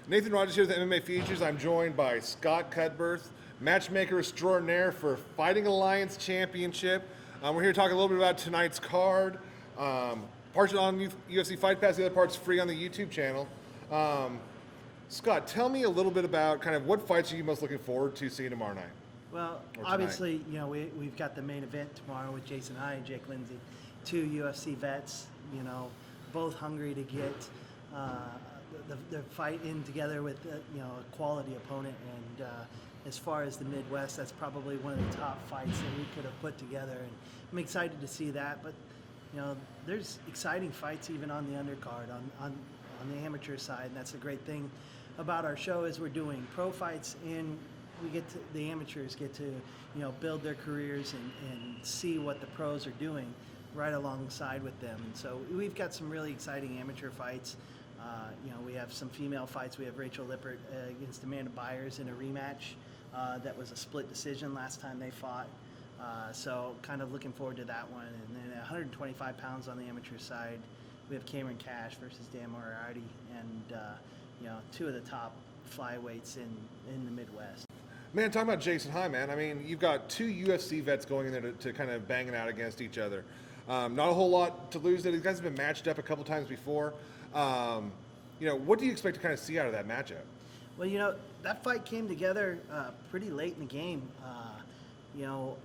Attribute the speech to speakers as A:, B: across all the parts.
A: Nathan Rogers here with the MMA Features. I'm joined by Scott Cutbirth, matchmaker extraordinaire for Fighting Alliance Championship. We're here to talk a little bit about tonight's card. Part's on UFC Fightpass, the other part's free on the YouTube channel. Scott, tell me a little bit about kind of what fights are you most looking forward to seeing tomorrow night?
B: Well, obviously, you know, we've got the main event tomorrow with Jason High and Jake Lindsay, two UFC vets, you know, both hungry to get the fight in together with, you know, a quality opponent. And as far as the Midwest, that's probably one of the top fights that we could have put together. And I'm excited to see that. But, you know, there's exciting fights even on the undercard, on the amateur side. And that's a great thing about our show is we're doing pro fights and we get to, the amateurs get to, you know, build their careers and see what the pros are doing right alongside with them. And so we've got some really exciting amateur fights. You know, we have some female fights. We have Rachel Lippert against Amanda Byers in a rematch. That was a split decision last time they fought. So kind of looking forward to that one. And then 125 pounds on the amateur side, we have Cameron Cash versus Dan Moriarty, and you know, two of the top flyweights in the Midwest.
A: Man, talking about Jason High, man, I mean, you've got two UFC vets going in there to kind of bang it out against each other. Not a whole lot to lose there. These guys have been matched up a couple times before. You know, what do you expect to kind of see out of that matchup?
B: Well, you know, that fight came together pretty late in the game. You know,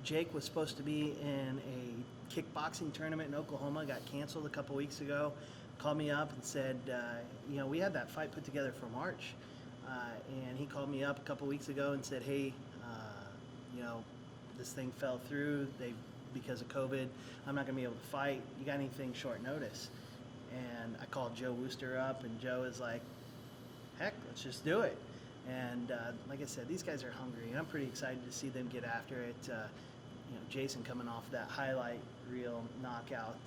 B: Jake was supposed to be in a kickboxing tournament in Oklahoma, got canceled a couple weeks ago, called me up and said, you know, we had that fight put together for March. And he called me up a couple weeks ago and said, hey, you know, this thing fell through. Because of COVID, I'm not going to be able to fight. You got anything short notice? And I called Joe Wooster up, and Joe is like, heck, let's just do it. And like I said, these guys are hungry, and I'm pretty excited to see them get after it. You know, Jason coming off that highlight reel knockout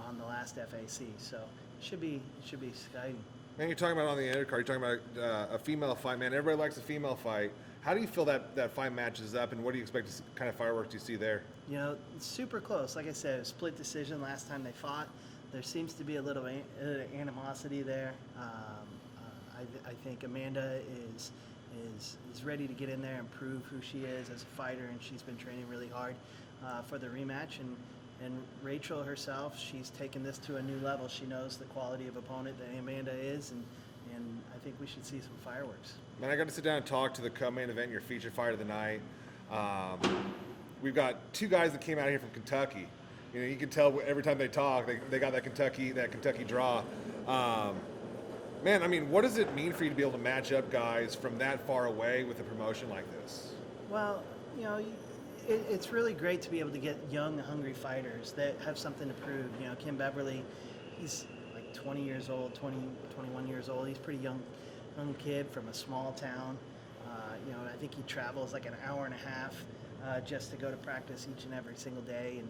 B: on the last FAC, so it should be exciting.
A: Man, you're talking about on the undercard, you're talking about a female fight, man. Everybody likes a female fight. How do you feel that fight matches up, and what do you expect to kind of fireworks do you see there?
B: You know, it's super close. Like I said, a split decision last time they fought. There seems to be a little animosity there. I think Amanda is ready to get in there and prove who she is as a fighter, and she's been training really hard for the rematch. And Rachel herself, she's taken this to a new level. She knows the quality of opponent that Amanda is, and I think we should see some fireworks.
A: Man, I got to sit down and talk to the co-main event, your featured fight of the night. We've got two guys that came out here from Kentucky. You know, you can tell every time they talk, they got that Kentucky draw. Man, I mean, what does it mean for you to be able to match up guys from that far away with a promotion like this?
B: Well, you know, it's really great to be able to get young, hungry fighters that have something to prove. You know, Kimbeverly, he's like 20 years old, 21 years old. He's a pretty young kid from a small town. You know, I think he travels like an hour and a half just to go to practice each and every single day, and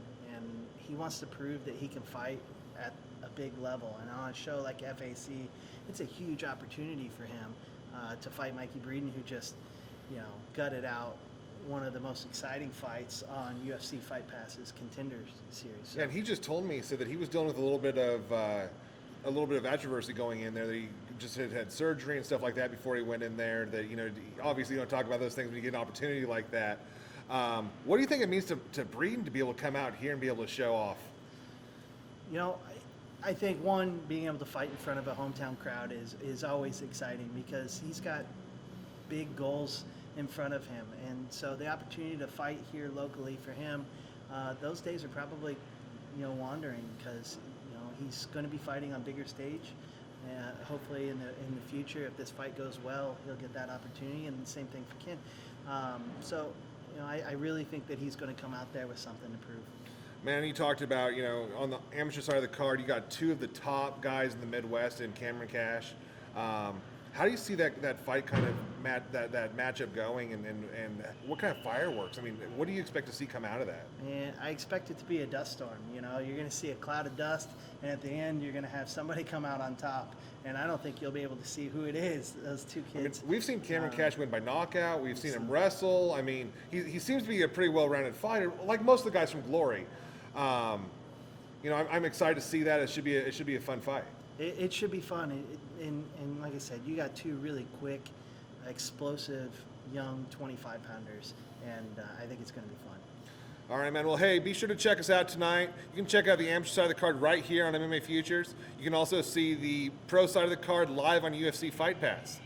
B: he wants to prove that he can fight at a big level. And on a show like FAC, it's a huge opportunity for him to fight Mikey Breeden, who just, you know, gutted out one of the most exciting fights on UFC Fightpass's Contenders series. So.
A: Yeah, and he just told me, he said that he was dealing with a little bit of controversy going in there, that he just had surgery and stuff like that before he went in there, that, you know, obviously you don't talk about those things when you get an opportunity like that. What do you think it means to Breeden to be able to come out here and be able to show off?
B: You know, I think, one, being able to fight in front of a hometown crowd is always exciting because he's got big goals in front of him. And so the opportunity to fight here locally for him, those days are probably, you know, wandering because, you know, he's going to be fighting on bigger stage. Hopefully in the future, if this fight goes well, he'll get that opportunity, and the same thing for Ken. So, you know, I really think that he's going to come out there with something to prove.
A: Man, you talked about, you know, on the amateur side of the card, you got two of the top guys in the Midwest in Cameron Cash. How do you see that fight kind of that matchup going, and what kind of fireworks? I mean, what do you expect to see come out of that?
B: And I expect it to be a dust storm. You know, you're going to see a cloud of dust, and at the end, you're going to have somebody come out on top. And I don't think you'll be able to see who it is, those two kids.
A: I mean, we've seen Cameron Cash win by knockout. We've seen him wrestle. I mean, he seems to be a pretty well-rounded fighter, like most of the guys from Glory. You know, I'm excited to see that. It should be a fun fight.
B: It should be fun. And like I said, you got two really quick, explosive, young 25-pounders, and I think it's going to be fun.
A: All right, man. Well, hey, be sure to check us out tonight. You can check out the amateur side of the card right here on MMA Futures. You can also see the pro side of the card live on UFC Fight Pass.